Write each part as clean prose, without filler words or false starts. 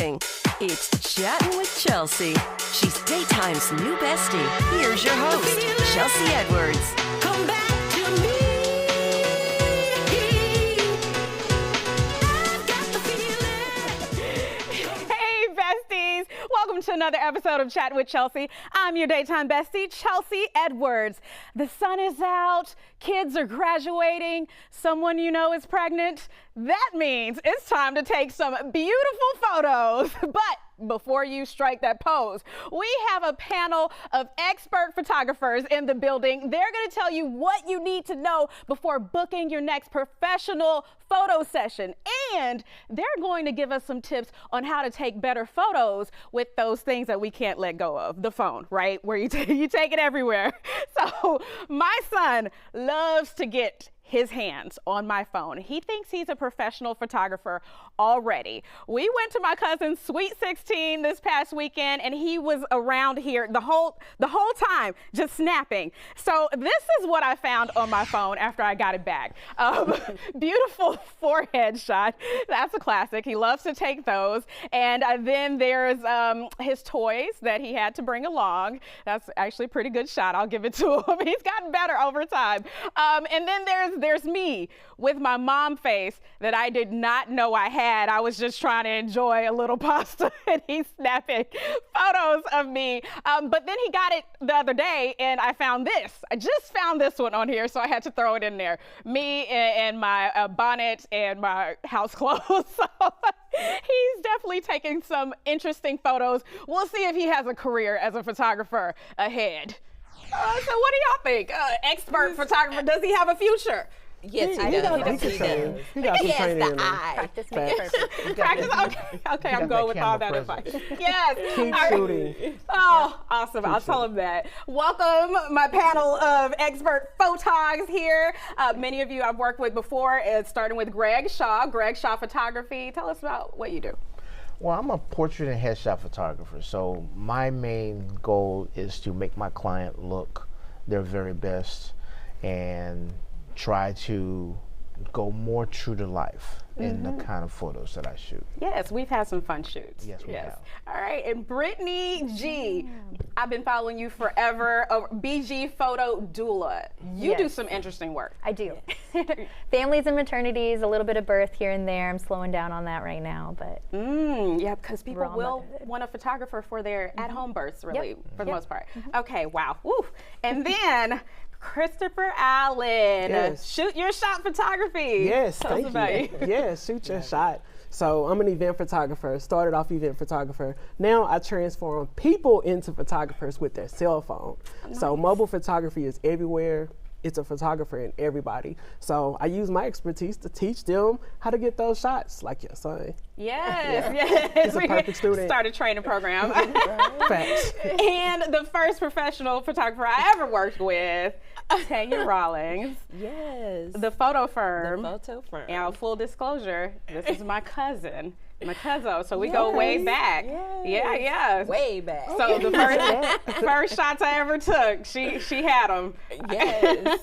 dating. It's Chattin' with Chelsea. She's daytime's new bestie. Here's your host, Chelsea Edwards. Come back to me. I've got the feeling. Hey, besties. Welcome to another episode of Chattin' with Chelsea. I'm your daytime bestie, Chelsea Edwards. The sun is out. Kids are graduating. Someone you know is pregnant. That means it's time to take some beautiful photos. But before you strike that pose, we have a panel of expert photographers in the building. They're going to tell you what you need to know before booking your next professional photo session. And they're going to give us some tips on how to take better photos with those things that we can't let go of. The phone, right? Where you take it everywhere. So my son loves to get his hands on my phone. He thinks he's a professional photographer already. We went to my cousin's Sweet 16 this past weekend, and he was around here the whole time just snapping. So this is what I found on my phone after I got it back. Beautiful forehead shot. That's a classic. He loves to take those. And then there's his toys that he had to bring along. That's actually a pretty good shot. I'll give it to him. He's gotten better over time. And then there's me with my mom face that I did not know I had. I was just trying to enjoy a little pasta and he's snapping photos of me. But then he got it the other day and I found this. I just found this one on here, so I had to throw it in there. Me and my bonnet and my house clothes. So he's definitely taking some interesting photos. We'll see if he has a career as a photographer ahead. So what do y'all think? Expert photographer, does he have a future? Yes, he does. He got some He has training the in him. eye. Practice makes perfect. Practice? Okay, I'm going with all that advice. Yes. Keep All right. shooting. Oh, awesome. I'll tell him that. Welcome, my panel of expert photogs here. Many of you I've worked with before, starting with Greg Shaw Photography. Tell us about what you do. Well, I'm a portrait and headshot photographer, so my main goal is to make my client look their very best and try to go more true to life in the kind of photos that I shoot. Yes, we've had some fun shoots. Yes, we have. All right, and Brittany G, I've been following you forever. BG Photo Doula. You do Yes. some interesting work. I do. Families and maternities, a little bit of birth here and there. I'm slowing down on that right now, but Yeah, because people We're all will motivated. want a photographer for their at-home births, really, for the Yep. most part. Okay, wow. Woo. And then Christopher Allen, Yes. shoot your shot photography. Yes, Tell us thank about you. Yes, shoot your shot. So I'm an event photographer, started off event photographer. Now I transform people into photographers with their cell phone. So mobile photography is everywhere. It's a photographer in everybody. So I use my expertise to teach them how to get those shots, like your son. Yes, yes. a perfect student. Start a training program. Facts. And the first professional photographer I ever worked with, Tanya Rawlings, Yes. the photo firm. photo firm. Now, full disclosure, this is my cousin. So we go way back. Yes. Yeah. Way back. So the first shots I ever took, she had them. Yes.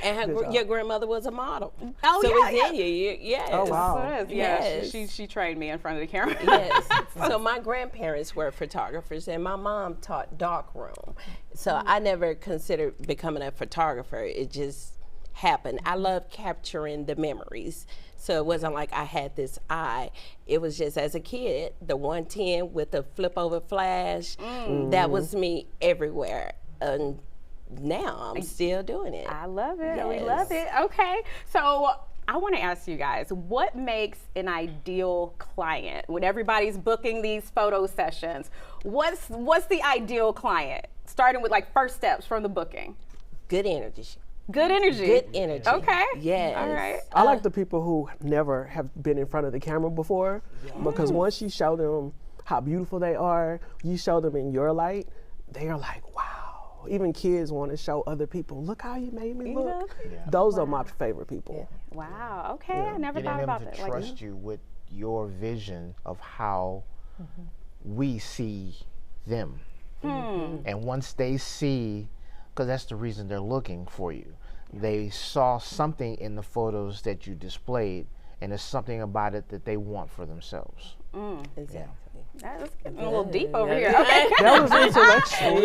And Good job. your grandmother was a model. Oh, so yeah, it's in you. Yes. Oh, wow. So it is, yeah. Yes. She trained me in front of the camera. Yes. So my grandparents were photographers and my mom taught darkroom. So I never considered becoming a photographer. It just happened. I love capturing the memories. So it wasn't like I had this eye. It was just as a kid, the 110 with the flip over flash, that was me everywhere. And now I'm still doing it. I love it. We Yes. love it. Okay. So I want to ask you guys, what makes an ideal client when everybody's booking these photo sessions? What's the ideal client? Starting with like first steps from the booking. Good energy. Good energy. Good energy. Okay. Yes. All right. I like the people who never have been in front of the camera before, because once you show them how beautiful they are, you show them in your light, they are like, wow. Even kids want to show other people, look how you made me look. Those are my favorite people. Wow. Okay. I never Getting thought them about to that. Like, trust you with your vision of how we see them. And once they see, because that's the reason they're looking for you, they saw something in the photos that you displayed, and there's something about it that they want for themselves. Exactly. That's getting a little deep over here. Okay. That was intellectual.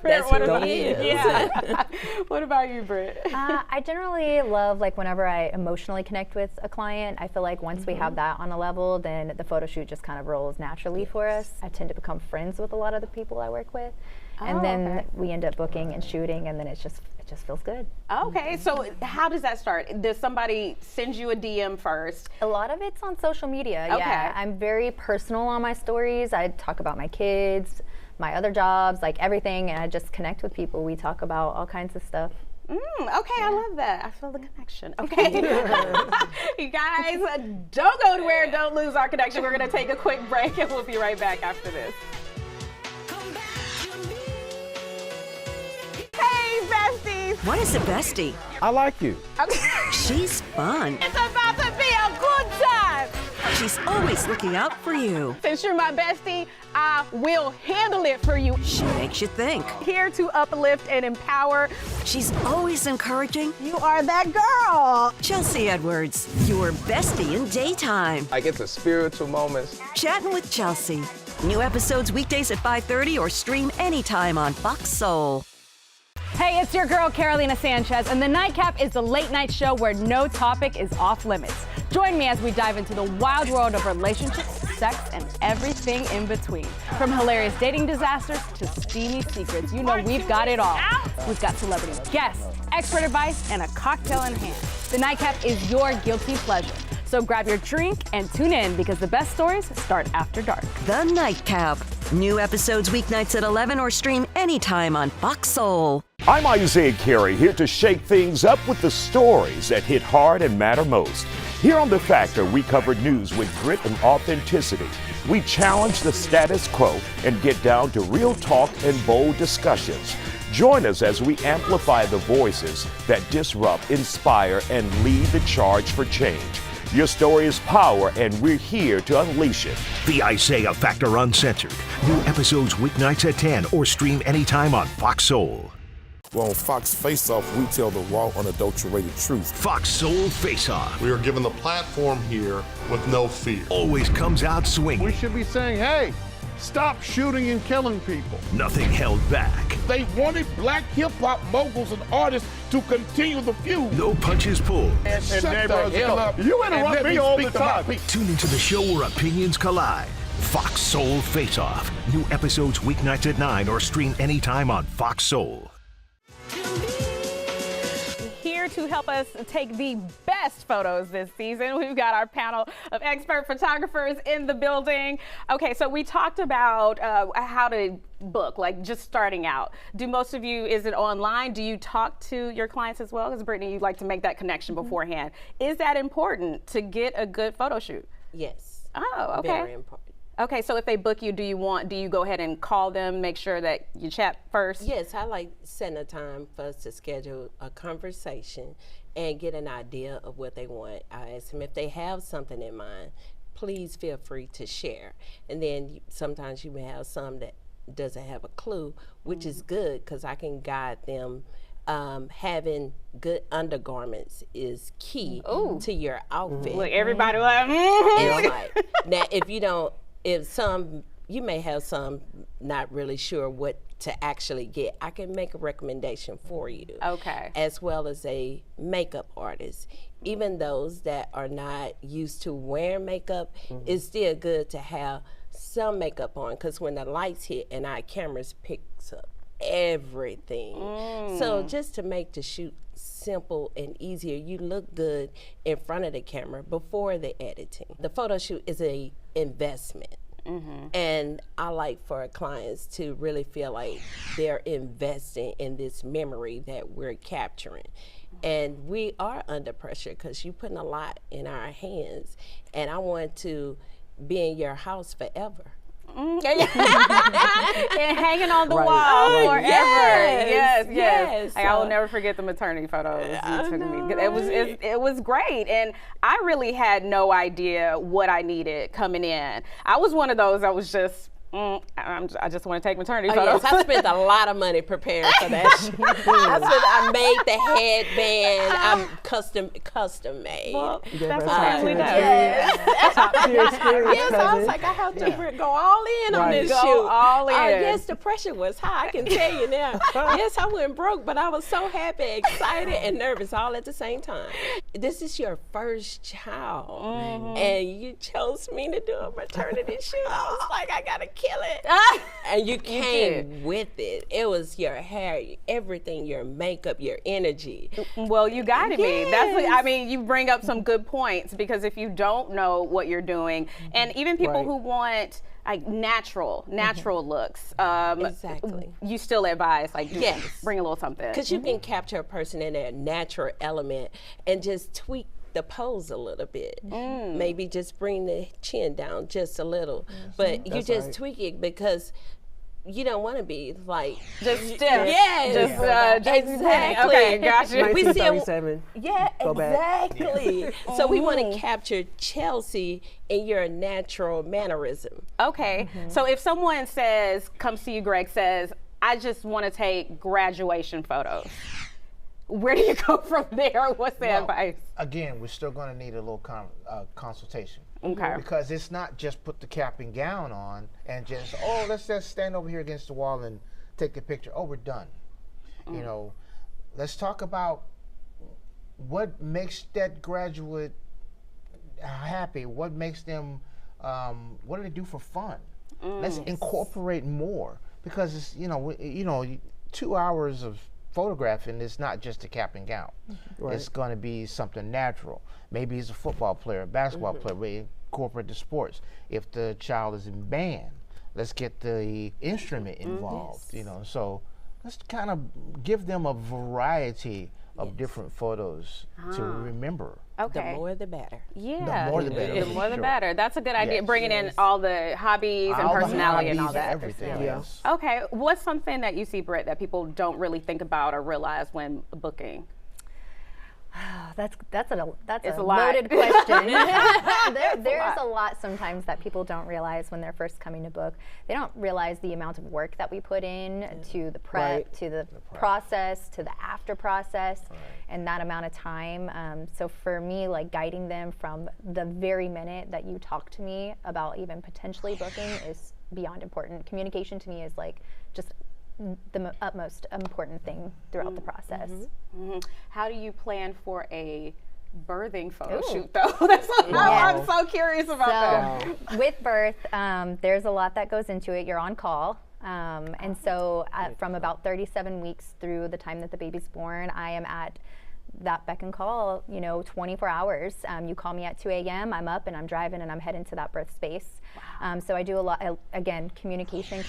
That's what what about it is. Yeah. What about you, Britt? I generally love, like, whenever I emotionally connect with a client, I feel like once we have that on a level, then the photo shoot just kind of rolls naturally for us. I tend to become friends with a lot of the people I work with. And then we end up booking and shooting, and then it just feels good. Okay, so how does that start? Does somebody send you a DM first? A lot of it's on social media. Okay. Yeah, I'm very personal on my stories. I talk about my kids, my other jobs, like everything, and I just connect with people. We talk about all kinds of stuff. Okay, I love that. I feel the connection. Okay. You guys, don't go anywhere. Don't lose our connection. We're going to take a quick break, and we'll be right back after this. Come back to me. Hey, besties. What is a bestie? I like you. She's fun. It's about to be a good time. She's always looking out for you. Since you're my bestie, I will handle it for you. She makes you think. Here to uplift and empower. She's always encouraging. You are that girl. Chelsea Edwards, your bestie in daytime. I get the spiritual moments. Chattin' with Chelsea. New episodes weekdays at 5:30 or stream anytime on Fox Soul. Hey, it's your girl, Carolina Sanchez, and The Nightcap is the late night show where no topic is off limits. Join me as we dive into the wild world of relationships, sex, and everything in between. From hilarious dating disasters to steamy secrets, you know we've got it all. We've got celebrity guests, expert advice, and a cocktail in hand. The Nightcap is your guilty pleasure. So grab your drink and tune in because the best stories start after dark. The Nightcap. New episodes weeknights at 11 or stream anytime on Fox Soul. I'm Isaiah Carey, here to shake things up with the stories that hit hard and matter most. Here on The Factor, we cover news with grit and authenticity. We challenge the status quo and get down to real talk and bold discussions. Join us as we amplify the voices that disrupt, inspire, and lead the charge for change. Your story is power, and we're here to unleash it. The Isaiah Factor Uncensored. New episodes weeknights at 10 or stream anytime on Fox Soul. Well, on Fox Face Off, we tell the raw, unadulterated truth. Fox Soul Face Off. We are given the platform here with no fear. Always comes out swinging. We should be saying, hey, stop shooting and killing people. Nothing held back. They wanted black hip-hop moguls and artists to continue the feud. No punches pulled. Shut the hell up. You interrupt me all the time. Tune into the show where opinions collide. Fox Soul Face Off. New episodes weeknights at 9 or stream anytime on Fox Soul. Here to help us take the best photos this season, we've got our panel of expert photographers in the building. Okay, so we talked about how to book, like just starting out. Do most of you, is it online? Do you talk to your clients as well? Because Brittany, you like to make that connection beforehand. Is that important to get a good photo shoot? Yes. Oh, okay. Very important. Okay, so if they book you, do you go ahead and call them, make sure that you chat first? Yes, I like setting a time for us to schedule a conversation and get an idea of what they want. I ask them if they have something in mind, please feel free to share. And then sometimes you may have some that doesn't have a clue, which is good because I can guide them. Having good undergarments is key to your outfit. Look, everybody like, And like, now you may have some not really sure what to actually get. I can make a recommendation for you. Okay. As well as a makeup artist. Even those that are not used to wearing makeup, it's still good to have some makeup on because when the lights hit and our cameras picks up everything. So just to make the shoot simple and easier, you look good in front of the camera before the editing. The photo shoot is a investment. And I like for clients to really feel like they're investing in this memory that we're capturing. And we are under pressure because you're putting a lot in our hands. And I want to be in your house forever. And hanging on the wall forever. Yes. Like, I will never forget the maternity photos you took of me. It was great, and I really had no idea what I needed coming in. I was one of those that was just I just want to take maternity Oh, photos. yes, I spent a lot of money preparing for that shoot. I made the headband. I'm custom made. Well, Yeah, that's but what we know. top tier experience, Yes, I was cousin. like, I have to go all in on Right. this Go shoot. all in. Yes, the pressure was high. I can tell you now. Yes, I went broke, but I was so happy, excited, and nervous all at the same time. This is your first child, and you chose me to do a maternity shoot. I was like, I gotta kill it. And you came with it. It was your hair, everything, your makeup, your energy. Well, you guided me. That's what, I Yes. mean, you bring up some good points, because if you don't know what you're doing, and even people Right. who want like natural looks, Exactly. you still advise like Yes. bring a little something. Because you can capture a person in their natural element and just tweak the pose a little bit. Maybe just bring the chin down just a little. But you That's just right. tweak it because you don't want to be like just stiff. Yes. Just Exactly. Okay, gotcha. We see a- 1937. Yeah, Go back. exactly. So we want to capture Chelsea in your natural mannerism. Okay, so if someone comes to you, Greg, says, I just want to take graduation photos, where do you go from there? What's the advice? Again, we're still going to need a little consultation. Okay. Because it's not just put the cap and gown on and just, oh, let's just stand over here against the wall and take a picture. Oh, we're done. You know, let's talk about what makes that graduate happy. What makes them, what do they do for fun? Let's incorporate more, because it's, you know, 2 hours of photographing is not just a cap and gown. Right. It's going to be something natural. Maybe he's a football player, a basketball player. We incorporate the sports. If the child is in band, let's get the instrument involved. You know, so let's kind of give them a variety of different photos to remember. Okay. The more the better. Yeah. The more the better. The more the better. That's a good idea. Yes. Bringing in all the hobbies and All the personality and all hobbies, that. everything. Yeah. Yes. Okay. What's something that you see, Britt, that people don't really think about or realize when booking? That's It's a a lot. loaded question. There's a lot sometimes that people don't realize when they're first coming to book. They don't realize the amount of work that we put in to the prep, Right. to the process, to the after process, and that amount of time. So for me, like guiding them from the very minute that you talk to me about even potentially booking is beyond important. Communication to me is like just the utmost important thing throughout the process. How do you plan for a birthing photo Ooh. shoot, though? That's what I'm so curious about that. So with birth, there's a lot that goes into it. You're on call. And so from about 37 weeks through the time that the baby's born, I am at that beck and call, 24 hours. You call me at 2 a.m., I'm up and I'm driving and I'm heading to that birth space. So I do a lot, again, communication.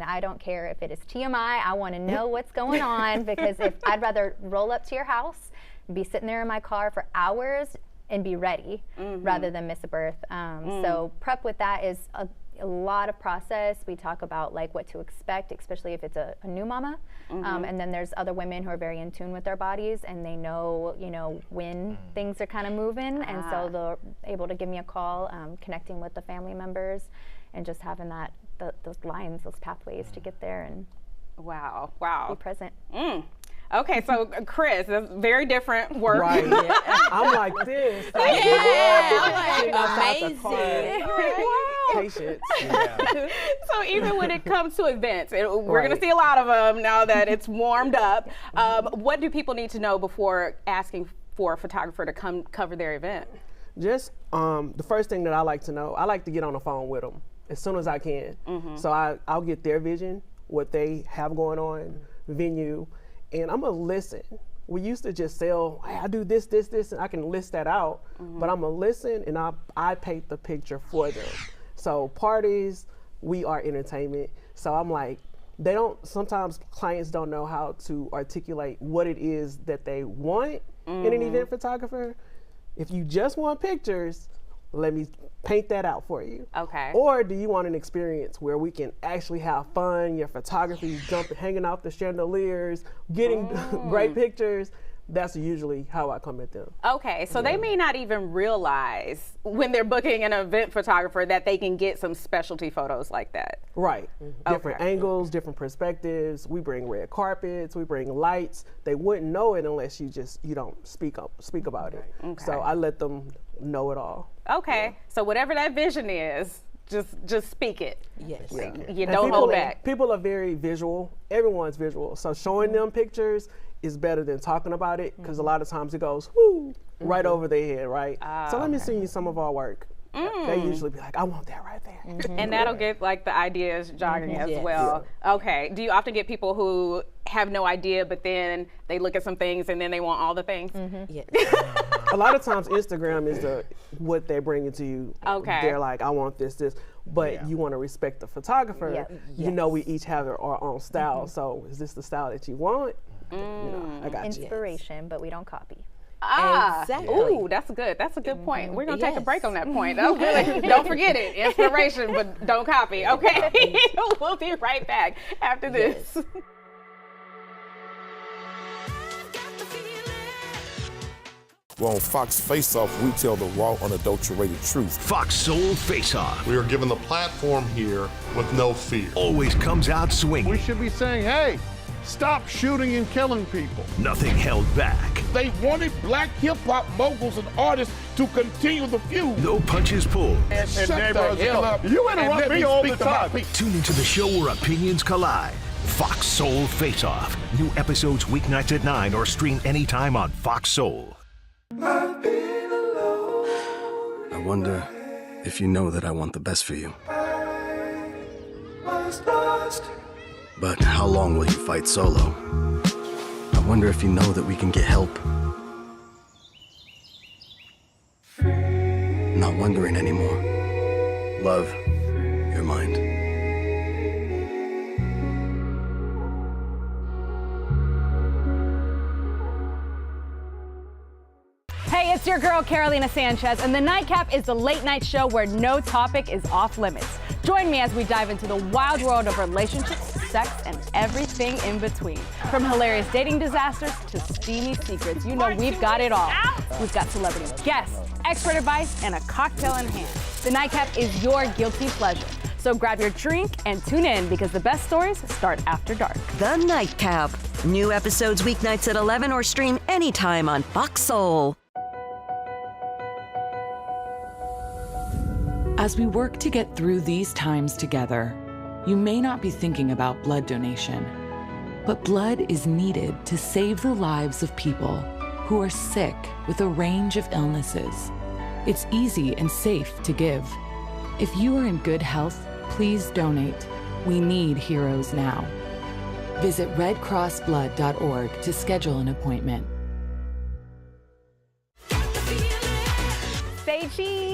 I don't care if it is TMI, I want to know what's going on, because if I'd rather roll up to your house, be sitting there in my car for hours and be ready rather than miss a birth. So prep with that is a lot of process. We talk about like what to expect, especially if it's a new mama. And then there's other women who are very in tune with their bodies and they know, when things are kind of moving. And so they're able to give me a call, connecting with the family members and just having those lines, those pathways to get there and Wow. be present. Okay, so Chris, that's very different work. Right. I'm like this. I'm like, Amazing. Wow. Patience. So even when it comes to events, and we're going to see a lot of them now that it's warmed up, what do people need to know before asking for a photographer to come cover their event? Just the first thing that I like to know, I like to get on the phone with them as soon as I can. So I'll get their vision, what they have going on, venue, and I'm gonna listen. We used to just sell, hey, I do this, and I can list that out, but I'm gonna listen and I paint the picture for them. So parties, we are entertainment. So I'm like, sometimes clients don't know how to articulate what it is that they want in an event photographer. If you just want pictures, let me paint that out for you. Okay. Or do you want an experience where we can actually have fun, your photography, jumping, hanging off the chandeliers, getting great pictures? that's usually how I come at them. Okay, so they may not even realize when they're booking an event photographer that they can get some specialty photos like that. Right. Different angles, different perspectives. We bring red carpets, we bring lights. They wouldn't know it unless you don't speak about it. Okay. So I let them know it all. Okay, so whatever that vision is, just speak it. Yes. You don't hold back. People are very visual. Everyone's visual. So showing them pictures is better than talking about it, because a lot of times it goes whoo, right over their head, right? So let me send you some of our work. They usually be like, I want that right there. And that'll get like the ideas jogging as well. Okay. Do you often get people who have no idea, but then they look at some things and then they want all the things? Yes. A lot of times Instagram is what they're bringing to you. Okay. They're like, I want this. But you want to respect the photographer. You know, we each have our own style. So is this the style that you want? You know, I got you. Inspiration, but we don't copy. Exactly. Ooh, that's good. That's a good point. We're gonna take a break on that point. Oh, really? Don't forget it. Inspiration, but don't copy. Okay. We'll be right back after this. Well, on Fox Face Off, we tell the raw, unadulterated truth. Fox Soul Face Off We are given the platform here with no fear. always comes out swinging. We should be saying, hey, stop shooting and killing people. Nothing held back. They wanted black hip-hop moguls and artists to continue the feud. No punches pulled. Shut the hell up. You and interrupt let me all the speak to my time. people. Tune into the show where opinions collide. Fox Soul Face Off. New episodes weeknights at 9 or stream anytime on Fox Soul. I wonder if you know that I want the best for you. But how long will you fight solo? I wonder if you know that we can get help. Not wondering anymore. Love, your mind. Hey, it's your girl Carolina Sanchez, and The Nightcap is the late night show where no topic is off limits. Join me as we dive into the wild world of relationships, sex, and everything in between. From hilarious dating disasters to steamy secrets, you know we've got it all. We've got celebrity guests, expert advice, and a cocktail in hand. The Nightcap is your guilty pleasure. So grab your drink and tune in, because the best stories start after dark. The Nightcap. New episodes weeknights at 11 or stream anytime on Fox Soul. As we work to get through these times together, you may not be thinking about blood donation, but blood is needed to save the lives of people who are sick with a range of illnesses. It's easy and safe to give. If you are in good health, please donate. We need heroes now. Visit redcrossblood.org to schedule an appointment. Say cheese.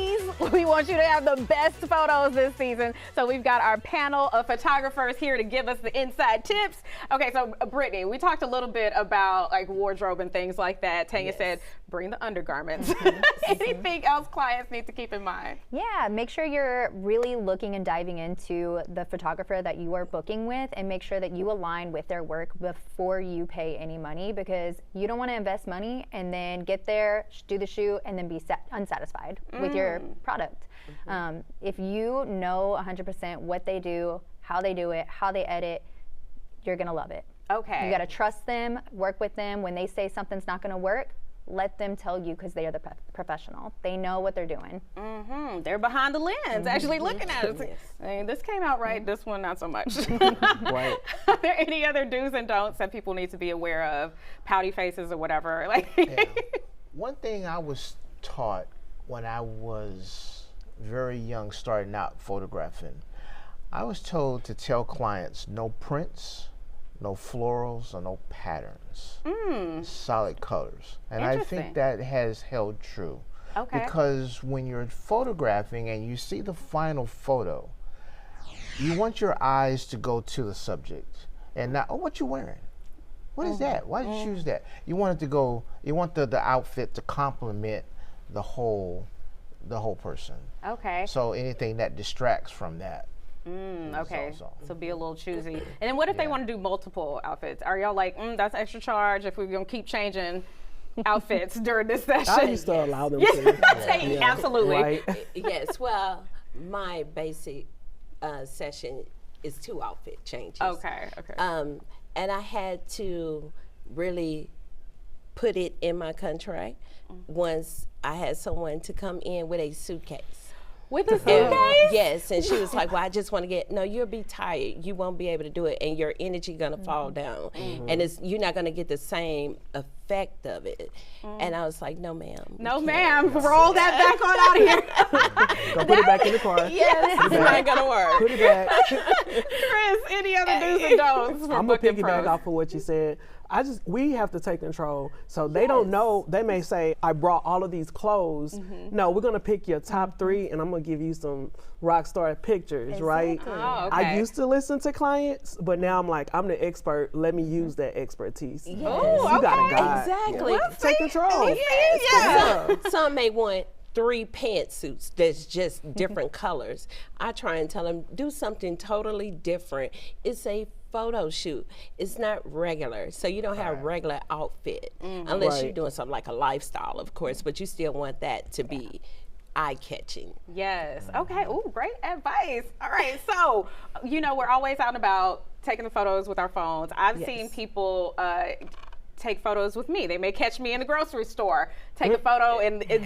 We want you to have the best photos this season. So we've got our panel of photographers here to give us the inside tips. Okay, so Brittany, we talked a little bit about like wardrobe and things like that. Tanya said, bring the undergarments. Anything else clients need to keep in mind? Yeah, make sure you're really looking and diving into the photographer that you are booking with, and make sure that you align with their work before you pay any money, because you don't want to invest money and then get there, do the shoot, and then be unsatisfied with your product. If you know 100% what they do, how they do it, how they edit, you're gonna love it. Okay. You gotta trust them, work with them. When they say something's not gonna work, let them tell you, because they are the professional. They know what they're doing. They're behind the lens, actually looking at it. I mean, this came out right, this one not so much. Right. Are there any other do's and don'ts that people need to be aware of? Pouty faces or whatever? Like. One thing I was taught when I was very young, starting out photographing, I was told to tell clients no prints, no florals, or no patterns. Solid colors. And I think that has held true. Okay. Because when you're photographing and you see the final photo, you want your eyes to go to the subject and not, oh, what you wearing? What is that? Why did you choose that? You want it to go, you want the outfit to complement the whole person. Okay. So anything that distracts from that. Okay, so be a little choosy. And then what if they want to do multiple outfits? Are y'all like, that's extra charge if we're gonna keep changing outfits during this session. I used to allow them to. Absolutely. Right. Yes, well, my basic session is 2 outfit changes. Okay. And I had to really put it in my contract once I had someone to come in with a suitcase. With a suitcase? Yes, and she was like, well, I just want to get, no, you'll be tired. You won't be able to do it, and your energy gonna fall down. And you're not gonna get the same effect of it. And I was like, no, ma'am. No, ma'am. Roll that back on out of here. Go put it back in the car. Yes, it's not gonna work. Put it back. Chris, any other do's and don'ts for I'm gonna booking piggyback pros? off of what you said. We have to take control. So they don't know. They may say, I brought all of these clothes. No, we're gonna pick your top 3, and I'm gonna give you some rock star pictures, right? Oh, okay. I used to listen to clients, but now I'm like, I'm the expert. Let me use that expertise. Yes. Oh, You got a okay. guide. Exactly. Yeah. Take control. Yeah. Some may want 3 pantsuits that's just different colors. I try and tell them, do something totally different. It's a photo shoot. It's not regular. So you don't have regular outfit unless you're doing something like a lifestyle, of course, but you still want that to be eye-catching. Yes. Okay. Ooh, great advice. All right. So, we're always out and about taking the photos with our phones. I've seen people take photos with me. They may catch me in the grocery store, take a photo, and it's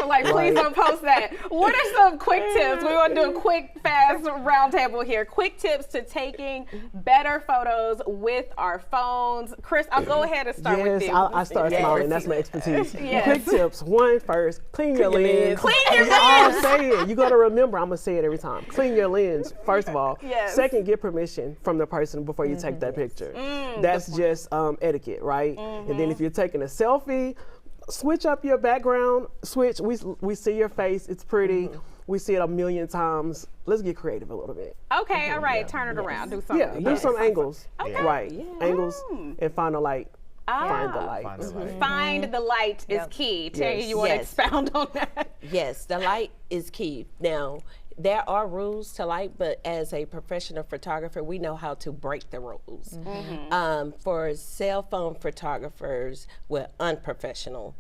like, please don't post that. What are some quick tips? We want to do a quick, fast roundtable here. Quick tips to taking better photos with our phones. Chris, I'll go ahead and start with you. I start smiling. That's my expertise. Yes. Quick tips. One, first, clean your lens. Clean your I'll lens. say it. You got to remember, I'm going to say it every time. Clean your lens, first of all. Yes. Second, get permission from the person before you take that picture. That's just etiquette, right? And then if you're taking a selfie, switch up your background. We see your face. It's pretty. We see it a million times. Let's get creative a little bit. Okay, all right. Turn it around. Do something. Yeah, do some angles. Okay. Right. Angles and find a light. Find the light. Find the light is key. Tanya, you want to expound on that? Yes, the light is key. Now, there are rules to light, but as a professional photographer, we know how to break the rules. For cell phone photographers, unprofessional,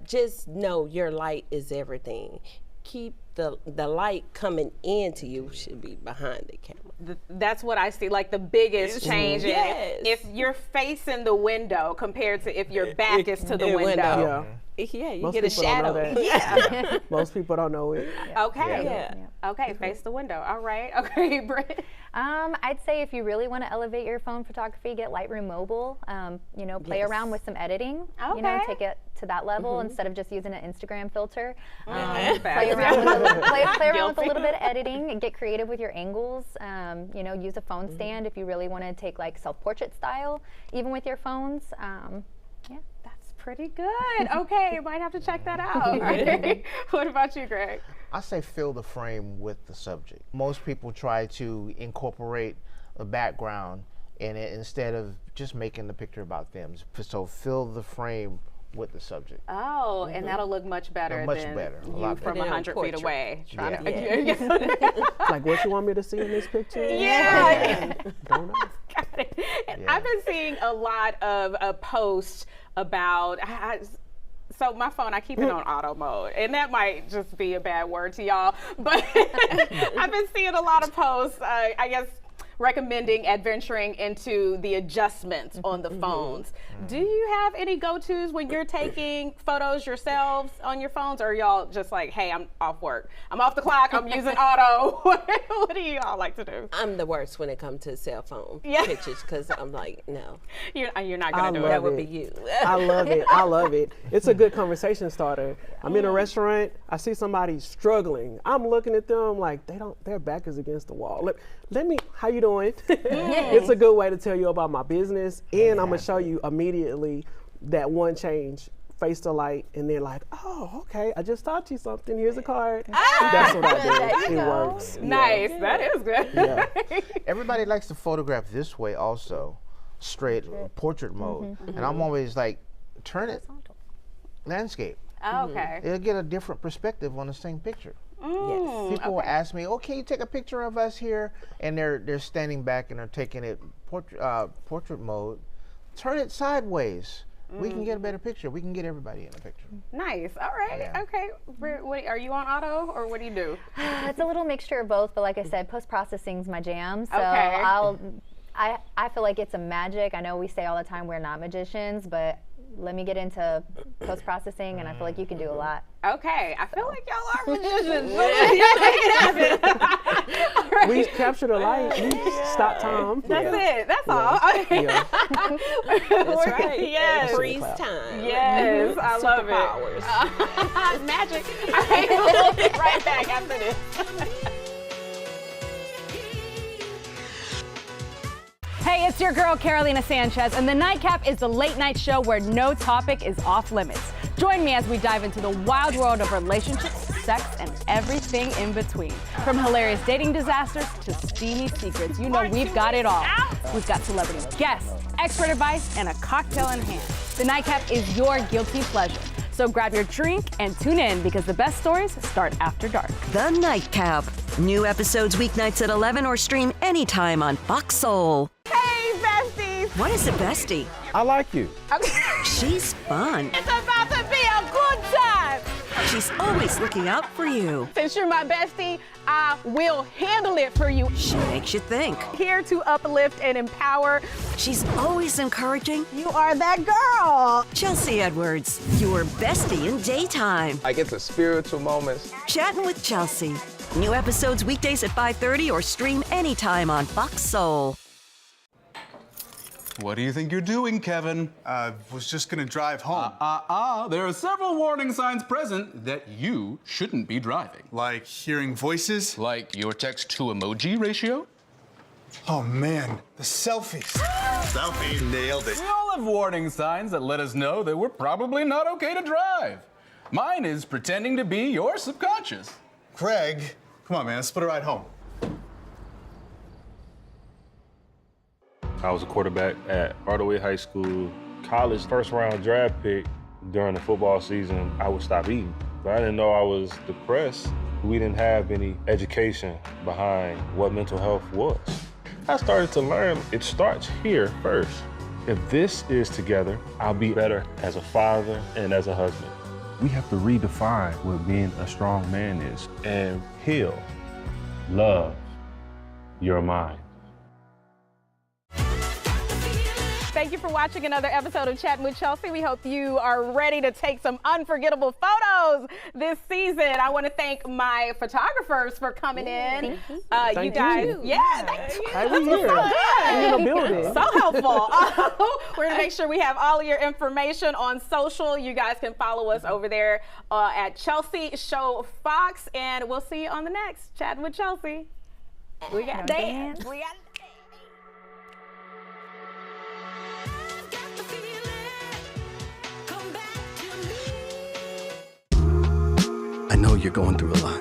just know your light is everything. Keep the light coming into you should be behind the camera. That's what I see, like the biggest change. Yes. If you're facing the window compared to if your back is to the window. Yeah, you Most get a people don't know shadow. that. Yeah. Most people don't know it. Okay. Yeah. Okay, face the window. All right. Okay, Britt. I'd say if you really want to elevate your phone photography, get Lightroom Mobile. Play around with some editing. Okay. Take it to that level instead of just using an Instagram filter. Play Play around with a little bit of editing and get creative with your angles. Use a phone stand if you really want to take like self-portrait style, even with your phones. That's pretty good. Okay, you might have to check that out. Okay. What about you, Greg? I say fill the frame with the subject. Most people try to incorporate a background in it instead of just making the picture about them. So fill the frame with the subject. Oh, and that'll look much better Much than better, a you lot from better. 100 feet away. Trying Yeah. to Like, what you want me to see in this picture? Yeah. Don't know. Got it. And I've been seeing a lot of posts about, so my phone, I keep it on auto mode, and that might just be a bad word to y'all, but I've been seeing a lot of posts, I guess, recommending adventuring into the adjustments on the phones. Do you have any go-tos when you're taking photos yourselves on your phones, or are y'all just like, hey, I'm off work, I'm off the clock, I'm using auto? What do you all like to do? I'm the worst when it comes to cell phone pictures because I'm like, no. You're not gonna do it. That would be you. I love it. I love it. It's a good conversation starter. I'm in a restaurant. I see somebody struggling. I'm looking at them like their back is against the wall. Let me. How you doing? It's a good way to tell you about my business, and I'm gonna show you immediately that one change. Face the light, and then like, oh, okay, I just taught you something. Here's a card. That's what I do. It works. Nice. Yeah. That is good. Yeah. Everybody likes to photograph this way also, straight portrait mode. And I'm always like, turn it landscape. Okay. It'll get a different perspective on the same picture. Yes. People will ask me, "Oh, can you take a picture of us here?" And they're standing back and they're taking it portrait mode. Turn it sideways. we can get a better picture. We can get everybody in a picture. Nice. All right. Yeah. Okay. What, are you on auto or what do you do? It's a little mixture of both, but like I said, post-processing's my jam. So Okay. I feel like it's a magic. I know we say all the time we're not magicians, but let me get into post-processing, and I feel like you can do a lot. Okay. I feel like y'all are magicians. Y'all make it happen. We capture the light. We stop time. That's it. That's all. Okay. Yeah. That's right. Yes. Freeze time. Yes, I love it. Magic. All right, we'll be right back after this. Hey, it's your girl Carolina Sanchez, and The Nightcap is the late night show where no topic is off limits. Join me as we dive into the wild world of relationships, sex, and everything in between. From hilarious dating disasters to steamy secrets, you know we've got it all. We've got celebrity guests, expert advice, and a cocktail in hand. The Nightcap is your guilty pleasure. So grab your drink and tune in because the best stories start after dark. The Nightcap. New episodes weeknights at 11 or stream anytime on Fox Soul. Hey, besties! What is a bestie? I like you. She's fun. It's about to be a good time! She's always looking out for you. Since you're my bestie, I will handle it for you. She makes you think. Here to uplift and empower. She's always encouraging. You are that girl. Chelsea Edwards, your bestie in daytime. I get the spiritual moments. Chattin' with Chelsea. New episodes weekdays at 5:30 or stream anytime on Fox Soul. What do you think you're doing, Kevin? Was just gonna drive home. There are several warning signs present that you shouldn't be driving. Like hearing voices? Like your text to emoji ratio? Oh man, the selfies. Selfie. Nailed it. We all have warning signs that let us know that we're probably not okay to drive. Mine is pretending to be your subconscious. Craig, come on man, let's put a ride home. I was a quarterback at Hardaway High School. College first-round draft pick during the football season, I would stop eating. But I didn't know I was depressed. We didn't have any education behind what mental health was. I started to learn it starts here first. If this is together, I'll be better as a father and as a husband. We have to redefine what being a strong man is and heal, love your mind. Thank you for watching another episode of Chattin' with Chelsea. We hope you are ready to take some unforgettable photos this season. I want to thank my photographers for coming in. Thank you guys, you. yeah, thank you. Hey, we here. So In the building. So helpful. We're gonna make sure we have all of your information on social. You guys can follow us over there at Chelsea Show Fox, and we'll see you on the next Chattin' with Chelsea. We got dance. We got. I know you're going through a lot.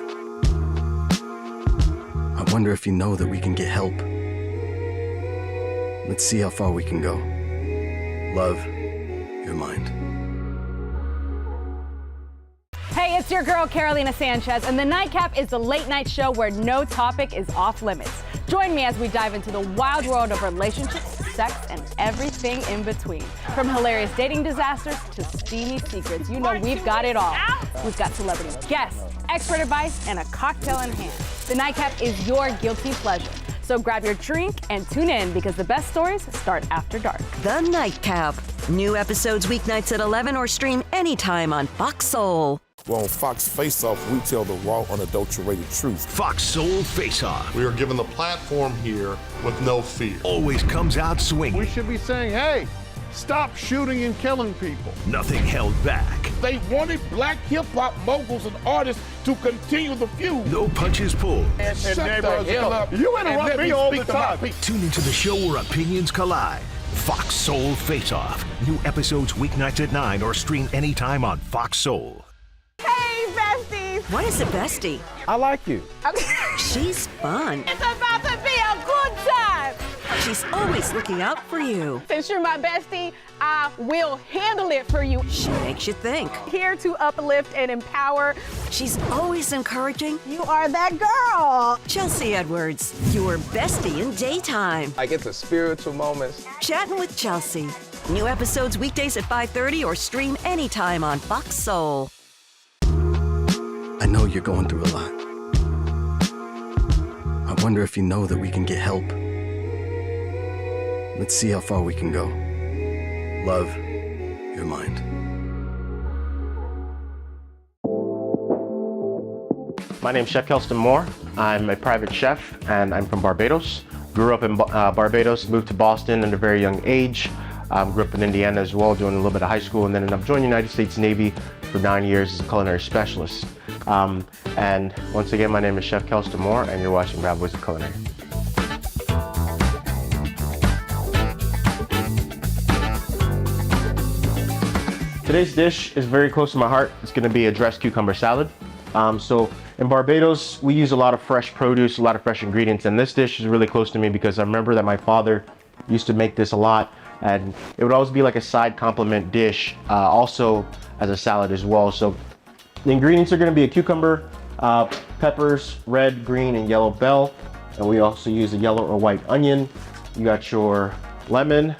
I wonder if you know that we can get help. Let's see how far we can go. Love your mind. Hey, it's your girl Carolina Sanchez, and The Nightcap is the late night show where no topic is off limits. Join me as we dive into the wild world of relationships, sex, and everything in between. From hilarious dating disasters to steamy secrets, you know we've got it all. We've got celebrity guests, expert advice, and a cocktail in hand. The Nightcap is your guilty pleasure. So grab your drink and tune in because the best stories start after dark. The Nightcap. New episodes weeknights at 11 or stream anytime on Fox Soul. Well, on Fox Face Off, we tell the raw, unadulterated truth. Fox Soul Face Off We are given the platform here with no fear. always comes out swinging. We should be saying, hey, stop shooting and killing people. Nothing held back. They wanted black hip-hop moguls and artists to continue the feud. No punches pulled. And shut the hell up. You and interrupt let me all the speak to my time. people. Tune into the show where opinions collide. Fox Soul Face Off. New episodes weeknights at 9 or stream anytime on Fox Soul. Hey, besties! What is a bestie? I like you. She's fun. It's about to be a good time! She's always looking out for you. Since you're my bestie, I will handle it for you. She makes you think. Here to uplift and empower. She's always encouraging. You are that girl. Chelsea Edwards, your bestie in daytime. I get the spiritual moments. Chattin' with Chelsea. New episodes weekdays at 5:30 or stream anytime on Fox Soul. I know you're going through a lot. I wonder if you know that we can get help. Let's see how far we can go. Love, your mind. My name's Chef Kelston Moore. I'm a private chef and I'm from Barbados. Grew up in Barbados, moved to Boston at a very young age. Grew up in Indiana as well, doing a little bit of high school, and then ended up joining the United States Navy for 9 years as a culinary specialist. And once again, my name is Chef Kelston Moore, and you're watching Bad Boys of Culinary. Today's dish is very close to my heart. It's going to be a dressed cucumber salad. So in Barbados, we use a lot of fresh produce, a lot of fresh ingredients, and this dish is really close to me because I remember that my father used to make this a lot, and it would always be like a side complement dish, also as a salad as well. So the ingredients are going to be a cucumber, peppers, red, green, and yellow bell, and we also use a yellow or white onion. You got your lemon,